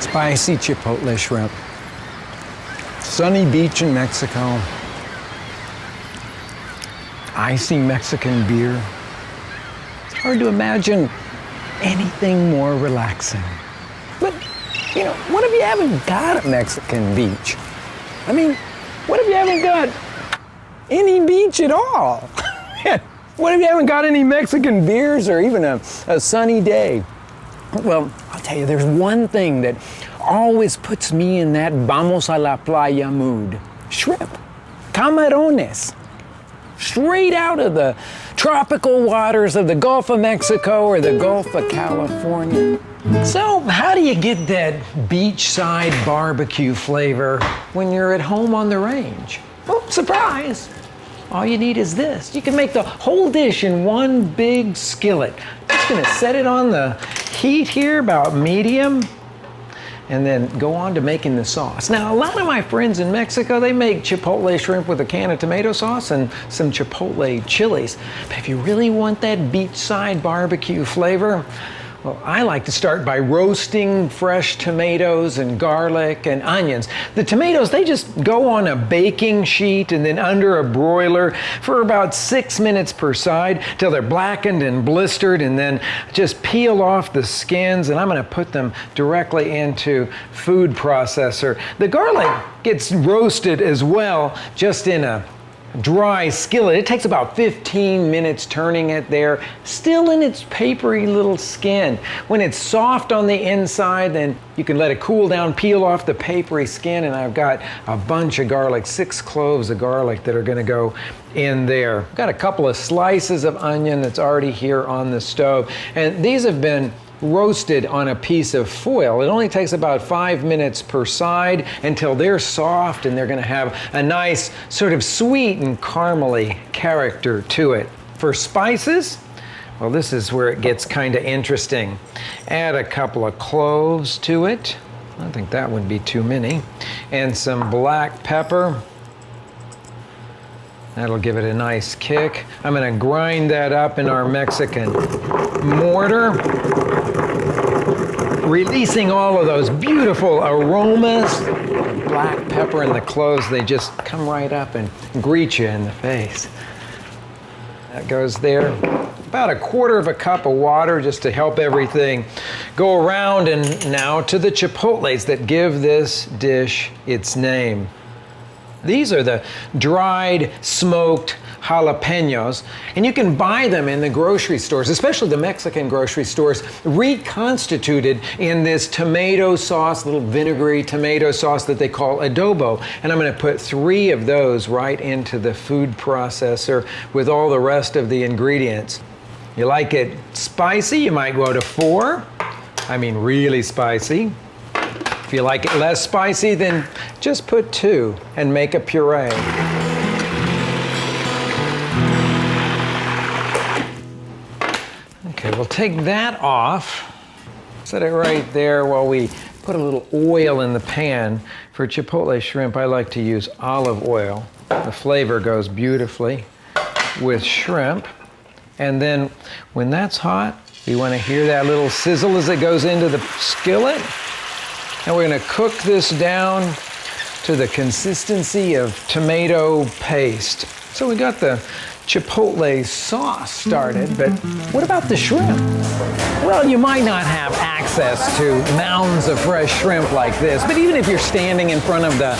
spicy chipotle shrimp. Sunny beach in Mexico. Icy Mexican beer. It's hard to imagine anything more relaxing. But, you know, what if you haven't got a Mexican beach? I mean, what if you haven't got any beach at all? What if you haven't got any Mexican beers or even a sunny day? Well, I'll tell you, there's one thing that always puts me in that vamos a la playa mood. Shrimp. Camarones. Straight out of the tropical waters of the Gulf of Mexico or the Gulf of California. So, how do you get that beachside barbecue flavor when you're at home on the range? Well, surprise! All you need is this. You can make the whole dish in one big skillet. Just gonna set it on the heat here, about medium, and then go on to making the sauce. Now, a lot of my friends in Mexico, they make chipotle shrimp with a can of tomato sauce and some chipotle chilies. But if you really want that beachside barbecue flavor, well, I like to start by roasting fresh tomatoes and garlic and onions. The tomatoes, they just go on a baking sheet and then under a broiler for about 6 minutes per side till they're blackened and blistered, and then just peel off the skins, and I'm gonna put them directly into food processor. The garlic gets roasted as well, just in a dry skillet. It takes about 15 minutes turning it there, still in its papery little skin. When it's soft on the inside, then you can let it cool down, peel off the papery skin, and I've got a bunch of garlic, 6 cloves of garlic that are gonna go in there. I've got a couple of slices of onion that's already here on the stove, and these have been roasted on a piece of foil. It only takes about 5 minutes per side until they're soft, and they're gonna have a nice sort of sweet and caramely character to it. For spices, well, this is where it gets kind of interesting. Add a couple of cloves to it. I think that would be too many. And some black pepper. That'll give it a nice kick. I'm gonna grind that up in our Mexican mortar, releasing all of those beautiful aromas. The black pepper and the cloves, they just come right up and greet you in the face. That goes there. About 1/4 cup of water just to help everything go around. And now to the chipotles that give this dish its name. These are the dried, smoked jalapenos, and you can buy them in the grocery stores, especially the Mexican grocery stores, reconstituted in this tomato sauce, little vinegary tomato sauce that they call adobo. And I'm going to put 3 of those right into the food processor with all the rest of the ingredients. You like it spicy, you might go to 4. I mean really spicy. If you like it less spicy, then just put 2 and make a puree. Okay, we'll take that off. Set it right there while we put a little oil in the pan. For chipotle shrimp, I like to use olive oil. The flavor goes beautifully with shrimp. And then when that's hot, you want to hear that little sizzle as it goes into the skillet. And we're going to cook this down to the consistency of tomato paste. So we got the chipotle sauce started, but what about the shrimp? Well, you might not have access to mounds of fresh shrimp like this, but even if you're standing in front of the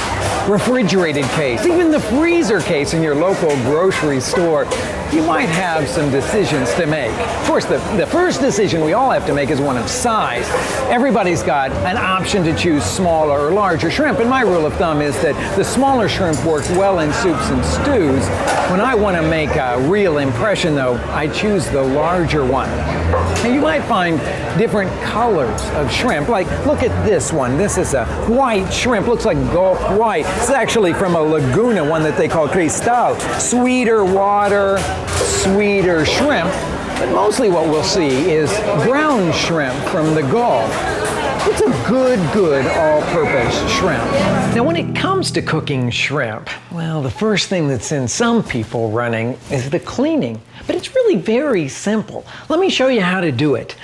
refrigerated case, even the freezer case in your local grocery store, you might have some decisions to make. Of course, the first decision we all have to make is one of size. Everybody's got an option to choose smaller or larger shrimp, and my rule of thumb is that the smaller shrimp works well in soups and stews. When I want to make a real impression, though, I choose the larger one. And you might find different colors of shrimp. Like, look at this one. This is a white shrimp. Looks like Gulf white. It's actually from a laguna, one that they call Cristal. Sweeter water, sweeter shrimp. But mostly what we'll see is brown shrimp from the Gulf. It's a good all-purpose shrimp. Now, when it comes to cooking shrimp, well, the first thing that's in some people running is the cleaning. But it's really very simple. Let me show you how to do it.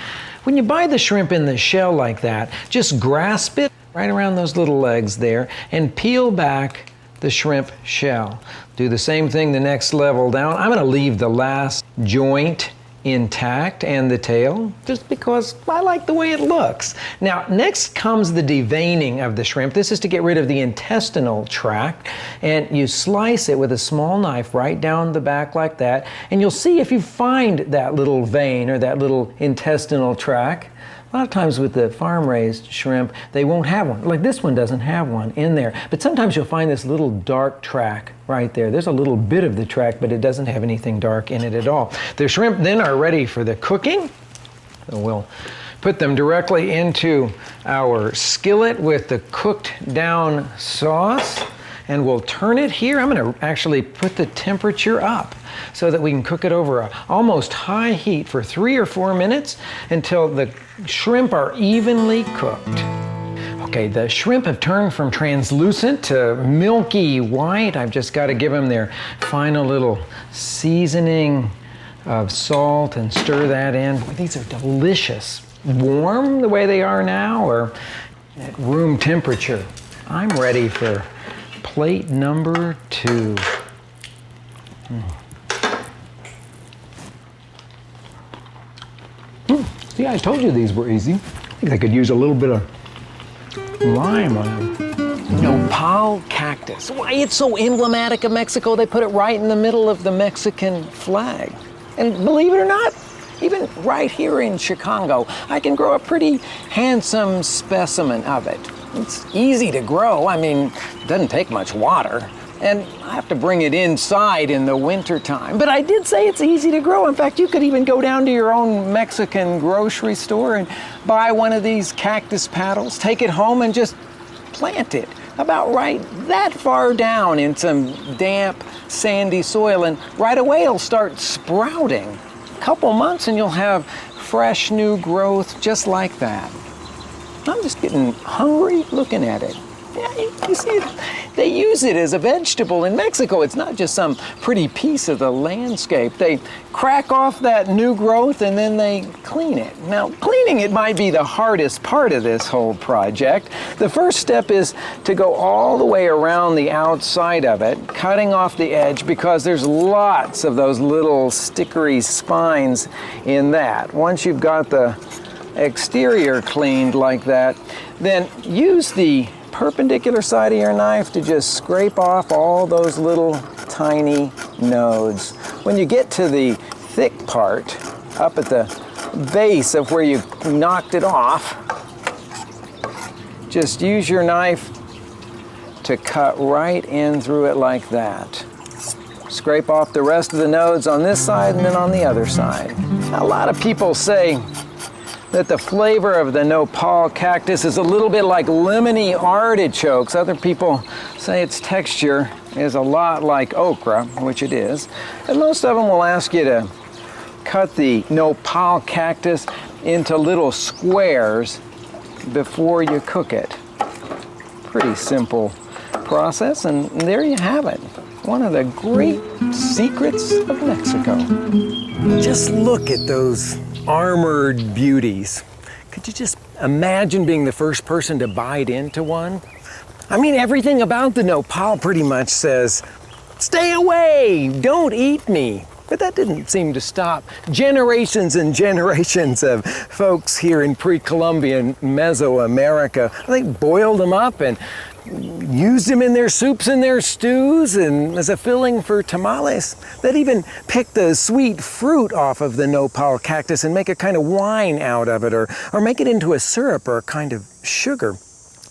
When you buy the shrimp in the shell like that, just grasp it right around those little legs there and peel back the shrimp shell. Do the same thing the next level down. I'm going to leave the last joint intact and the tail just because I like the way it looks. Now next comes the deveining of the shrimp. This is to get rid of the intestinal tract, and you slice it with a small knife right down the back like that, and you'll see if you find that little vein or that little intestinal tract. A lot of times with the farm-raised shrimp, they won't have one. Like this one doesn't have one in there. But sometimes you'll find this little dark track right there. There's a little bit of the track, but it doesn't have anything dark in it at all. The shrimp then are ready for the cooking. So we'll put them directly into our skillet with the cooked down sauce, and we'll turn it here. I'm going to actually put the temperature up so that we can cook it over a almost high heat for 3 or 4 minutes until the shrimp are evenly cooked. Okay, the shrimp have turned from translucent to milky white. I've just got to give them their final little seasoning of salt and stir that in. These are delicious. Warm the way they are now or at room temperature. I'm ready for plate number 2. See, I told you these were easy. I think I could use a little bit of lime on them. Nopal cactus. Why, it's so emblematic of Mexico, they put it right in the middle of the Mexican flag. And believe it or not, even right here in Chicago, I can grow a pretty handsome specimen of it. It's easy to grow. I mean, it doesn't take much water. And I have to bring it inside in the winter time. But I did say it's easy to grow. In fact, you could even go down to your own Mexican grocery store and buy one of these cactus paddles, take it home and just plant it about right that far down in some damp, sandy soil, and right away it'll start sprouting. A couple months and you'll have fresh new growth just like that. I'm just getting hungry looking at it. Yeah, you see, they use it as a vegetable in Mexico. It's not just some pretty piece of the landscape. They crack off that new growth and then they clean it. Now, cleaning it might be the hardest part of this whole project. The first step is to go all the way around the outside of it, cutting off the edge because there's lots of those little stickery spines in that. Once you've got the exterior cleaned like that, then use the perpendicular side of your knife to just scrape off all those little tiny nodes. When you get to the thick part, up at the base of where you knocked it off, just use your knife to cut right in through it like that. Scrape off the rest of the nodes on this side and then on the other side. A lot of people say that the flavor of the nopal cactus is a little bit like lemony artichokes. Other people say its texture is a lot like okra, which it is. And most of them will ask you to cut the nopal cactus into little squares before you cook it. Pretty simple process, and there you have it. One of the great secrets of Mexico. Just look at those armored beauties. Could you just imagine being the first person to bite into one? I mean, everything about the nopal pretty much says, stay away, don't eat me. But that didn't seem to stop generations and generations of folks here in pre-Columbian Mesoamerica. They boiled them up and used them in their soups and their stews and as a filling for tamales. They'd even pick the sweet fruit off of the nopal cactus and make a kind of wine out of it, or make it into a syrup or a kind of sugar.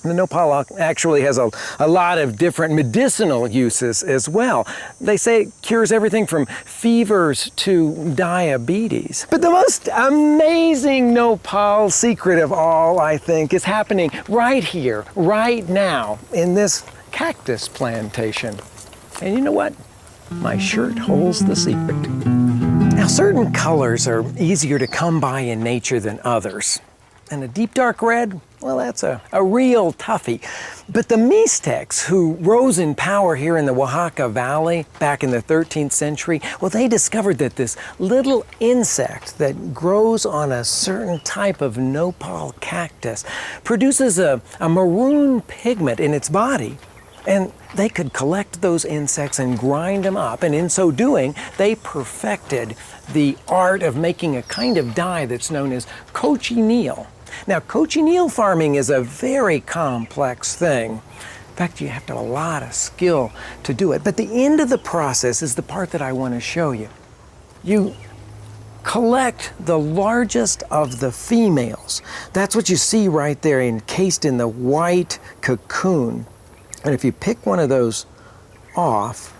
The nopal actually has a lot of different medicinal uses as well. They say it cures everything from fevers to diabetes. But the most amazing nopal secret of all, I think, is happening right here, right now, in this cactus plantation. And you know what? My shirt holds the secret. Now, certain colors are easier to come by in nature than others. And a deep dark red well, that's a real toughie. But the Mixtecs, who rose in power here in the Oaxaca Valley back in the 13th century, well, they discovered that this little insect that grows on a certain type of nopal cactus produces a maroon pigment in its body. And they could collect those insects and grind them up, and in so doing, they perfected the art of making a kind of dye that's known as cochineal. Now, cochineal farming is a very complex thing. In fact, you have to have a lot of skill to do it. But the end of the process is the part that I want to show you. You collect the largest of the females. That's what you see right there, encased in the white cocoon. And if you pick one of those off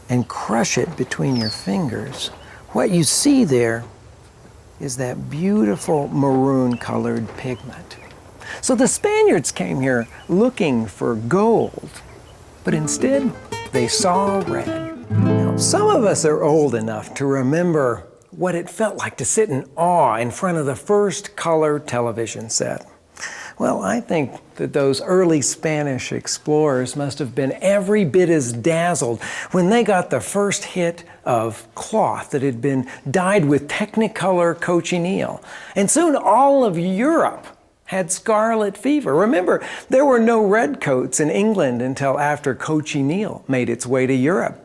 and crush it between your fingers, what you see there is that beautiful maroon colored pigment. So the Spaniards came here looking for gold, but instead they saw red. Now, some of us are old enough to remember what it felt like to sit in awe in front of the first color television set. Well, I think that those early Spanish explorers must have been every bit as dazzled when they got the first hit of cloth that had been dyed with Technicolor cochineal. And soon all of Europe had scarlet fever. Remember, there were no redcoats in England until after cochineal made its way to Europe.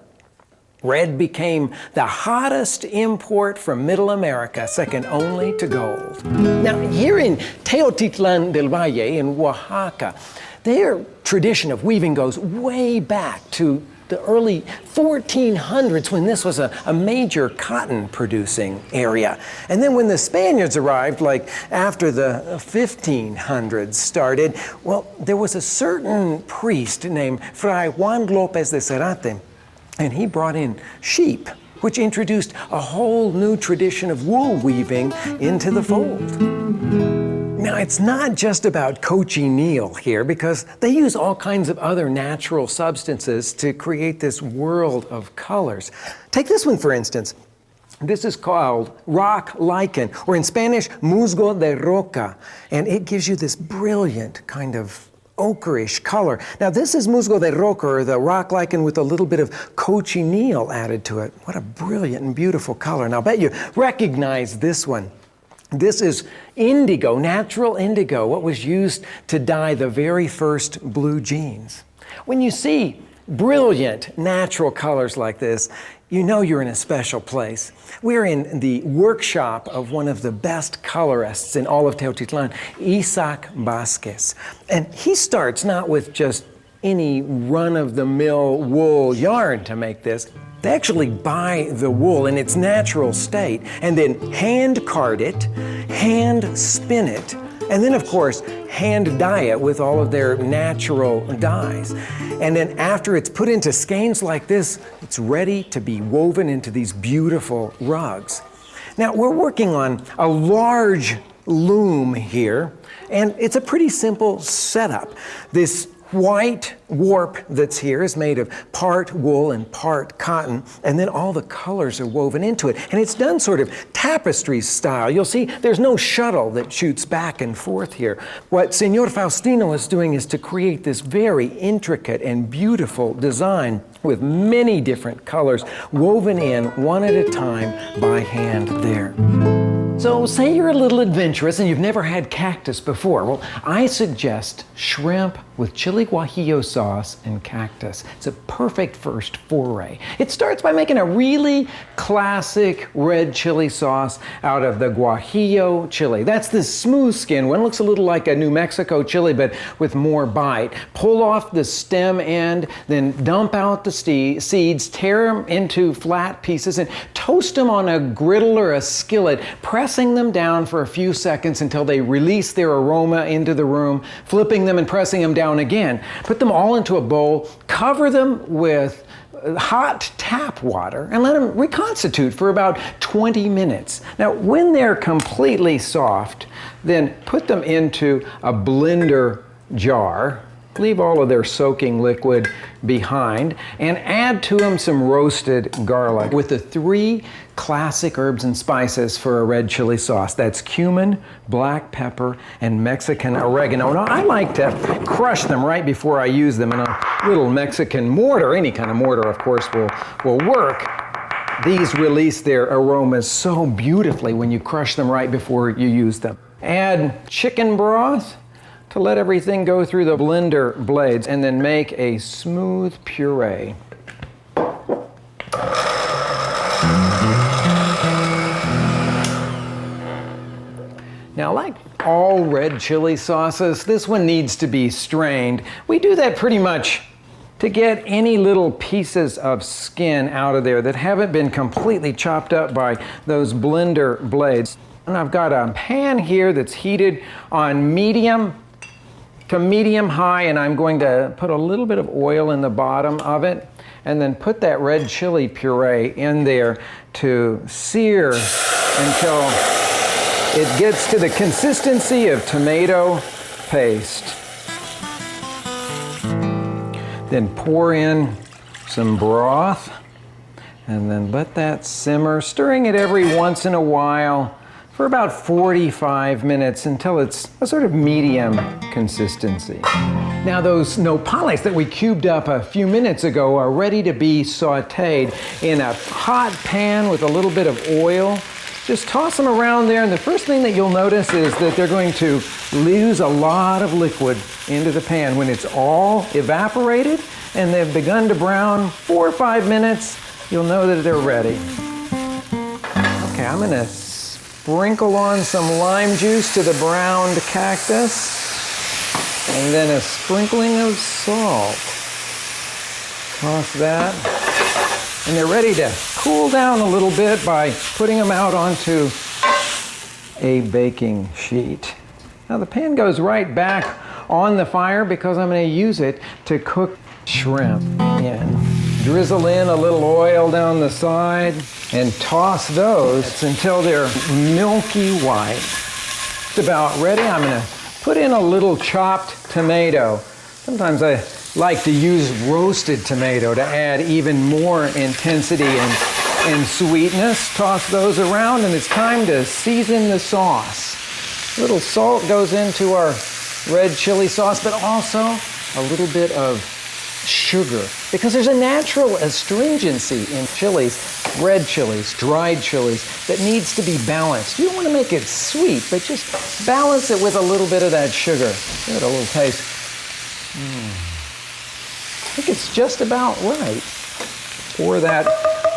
Red became the hottest import from Middle America, second only to gold. Now, here in Teotitlán del Valle in Oaxaca, their tradition of weaving goes way back to the early 1400s when this was a major cotton producing area. And then when the Spaniards arrived, like after the 1500s started, well, there was a certain priest named Fray Juan López de Zárate, and he brought in sheep, which introduced a whole new tradition of wool weaving into the fold. Now, it's not just about cochineal here, because they use all kinds of other natural substances to create this world of colors. Take this one, for instance. This is called rock lichen, or in Spanish, musgo de roca, and it gives you this brilliant kind of ochreish color. Now, this is musgo de roca, or the rock lichen with a little bit of cochineal added to it. What a brilliant and beautiful color. Now, I bet you recognize this one. This is indigo, natural indigo, what was used to dye the very first blue jeans. When you see brilliant natural colors like this, you know you're in a special place. We're in the workshop of one of the best colorists in all of Teotitlán, Isaac Vázquez. And he starts not with just any run-of-the-mill wool yarn to make this. They actually buy the wool in its natural state and then hand card it, hand spin it, and then, of course, hand dye it with all of their natural dyes. And then after it's put into skeins like this, it's ready to be woven into these beautiful rugs. Now, we're working on a large loom here, and it's a pretty simple setup. This white warp that's here is made of part wool and part cotton, and then all the colors are woven into it. And it's done sort of tapestry style. You'll see there's no shuttle that shoots back and forth here. What Senor Faustino is doing is to create this very intricate and beautiful design with many different colors woven in one at a time by hand there. So say you're a little adventurous and you've never had cactus before. Well, I suggest shrimp with chili guajillo sauce and cactus. It's a perfect first foray. It starts by making a really classic red chili sauce out of the guajillo chili. That's the smooth skin one. Looks a little like a New Mexico chili, but with more bite. Pull off the stem end, then dump out the seeds, tear them into flat pieces, and toast them on a griddle or a skillet, pressing them down for a few seconds until they release their aroma into the room, flipping them and pressing them down again. Put them all into a bowl, cover them with hot tap water, and let them reconstitute for about 20 minutes. Now, when they're completely soft, then put them into a blender jar leave all of their soaking liquid behind, and add to them some roasted garlic with the 3 classic herbs and spices for a red chili sauce. That's cumin, black pepper, and Mexican oregano. Now, I like to crush them right before I use them in a little Mexican mortar. Any kind of mortar, of course, will work. These release their aromas so beautifully when you crush them right before you use them. Add chicken broth to let everything go through the blender blades, and then make a smooth puree. Now, like all red chili sauces, this one needs to be strained. We do that pretty much to get any little pieces of skin out of there that haven't been completely chopped up by those blender blades. And I've got a pan here that's heated on medium to medium high, and I'm going to put a little bit of oil in the bottom of it, and then put that red chili puree in there to sear until it gets to the consistency of tomato paste. Then pour in some broth, and then let that simmer, stirring it every once in a while for about 45 minutes until it's a sort of medium consistency. Now, those nopales that we cubed up a few minutes ago are ready to be sauteed in a hot pan with a little bit of oil. Just toss them around there, and the first thing that you'll notice is that they're going to lose a lot of liquid into the pan. When it's all evaporated and they've begun to brown 4 or 5 minutes, you'll know that they're ready. Okay, I'm gonna sprinkle on some lime juice to the browned cactus, and then a sprinkling of salt. Toss that, and they're ready to cool down a little bit by putting them out onto a baking sheet. Now, the pan goes right back on the fire because I'm going to use it to cook shrimp in. Drizzle in a little oil down the side and toss those until they're milky white. It's about ready. I'm going to put in a little chopped tomato. Sometimes I like to use roasted tomato to add even more intensity and sweetness. Toss those around, and it's time to season the sauce. A little salt goes into our red chili sauce, but also a little bit of sugar, because there's a natural astringency in chilies, red chilies, dried chilies, that needs to be balanced. You don't want to make it sweet, but just balance it with a little bit of that sugar. Give it a little taste. I think it's just about right. Pour that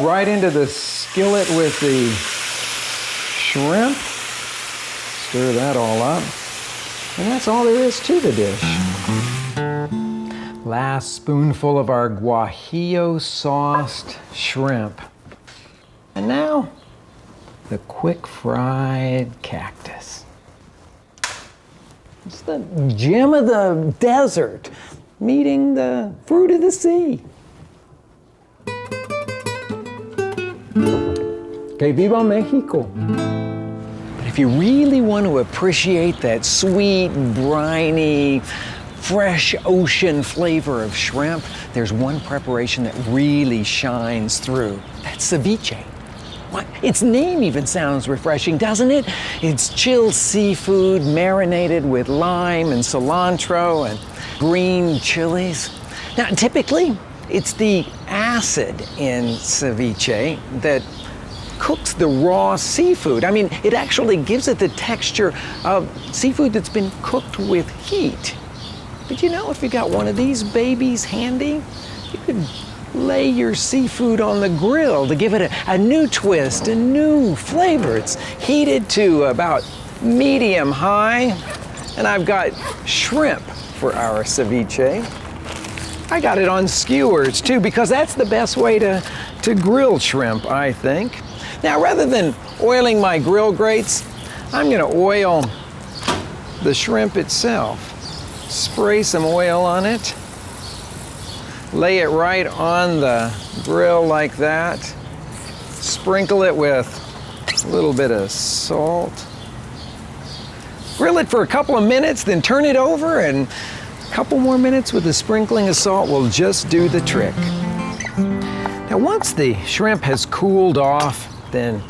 right into the skillet with the shrimp. Stir that all up. And that's all there is to the dish. Last spoonful of our Guajillo-sauced shrimp. And now, the quick fried cactus. It's the gem of the desert, meeting the fruit of the sea. Que viva Mexico. But if you really want to appreciate that sweet, briny, fresh ocean flavor of shrimp, there's one preparation that really shines through. That's ceviche. What? Its name even sounds refreshing, doesn't it? It's chilled seafood marinated with lime and cilantro and green chilies. Now, typically, it's the acid in ceviche that cooks the raw seafood. I mean, it actually gives it the texture of seafood that's been cooked with heat. But you know, if you got one of these babies handy, you could lay your seafood on the grill to give it a new twist, a new flavor. It's heated to about medium high, and I've got shrimp for our ceviche. I got it on skewers too, because that's the best way to grill shrimp, I think. Now, rather than oiling my grill grates, I'm gonna oil the shrimp itself. Spray some oil on it. Lay it right on the grill like that. Sprinkle it with a little bit of salt. Grill it for a couple of minutes, then turn it over and Couple more minutes with a sprinkling of salt will just do the trick. Now once the shrimp has cooled off, then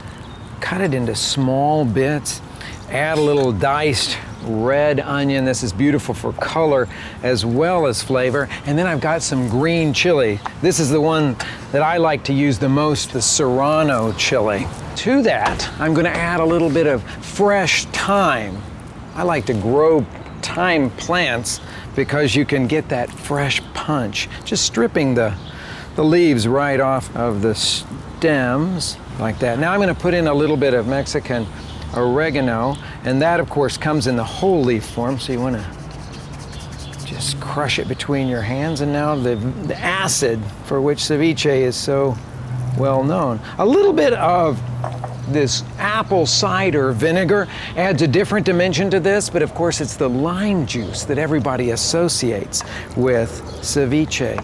cut it into small bits. Add a little diced red onion. This is beautiful for color as well as flavor. And then I've got some green chili. This is the one that I like to use the most, the Serrano chili. To that, I'm going to add a little bit of fresh thyme. I like to grow thyme plants because you can get that fresh punch. Just stripping the leaves right off of the stems like that. Now I'm going to put in a little bit of Mexican oregano, and that of course comes in the whole leaf form, so you want to just crush it between your hands. And now the acid for which ceviche is so well known. A little bit of this apple cider vinegar adds a different dimension to this, but of course it's the lime juice that everybody associates with ceviche.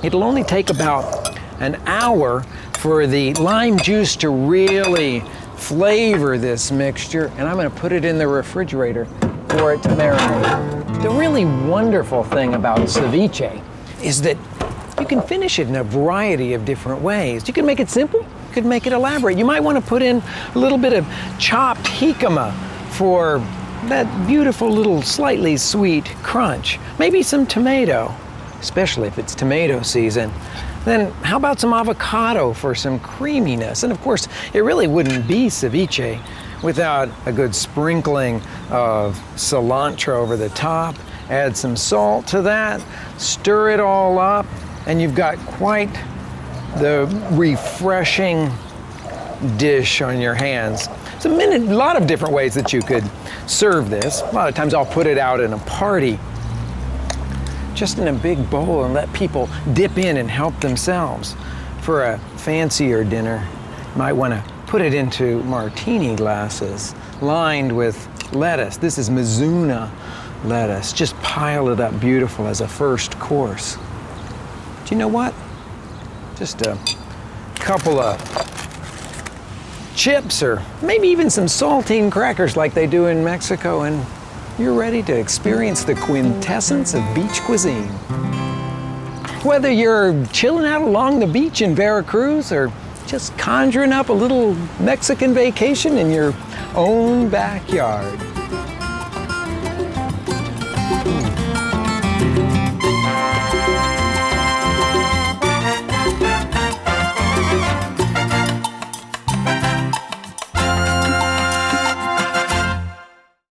It'll only take about an hour for the lime juice to really flavor this mixture, and I'm going to put it in the refrigerator for it to marinate. The really wonderful thing about ceviche is that you can finish it in a variety of different ways. You can make it simple, you can make it elaborate. You might want to put in a little bit of chopped jicama for that beautiful little slightly sweet crunch. Maybe some tomato, especially if it's tomato season. Then how about some avocado for some creaminess? And of course, it really wouldn't be ceviche without a good sprinkling of cilantro over the top. Add some salt to that, stir it all up, and you've got quite the refreshing dish on your hands. There's a lot of different ways that you could serve this. A lot of times I'll put it out in a party, just in a big bowl, and let people dip in and help themselves. For a fancier dinner, you might want to put it into martini glasses lined with lettuce. This is Mizuna lettuce. Just pile it up beautiful as a first course. Do you know what? Just a couple of chips, or maybe even some saltine crackers like they do in Mexico, and you're ready to experience the quintessence of beach cuisine. Whether you're chilling out along the beach in Veracruz or just conjuring up a little Mexican vacation in your own backyard.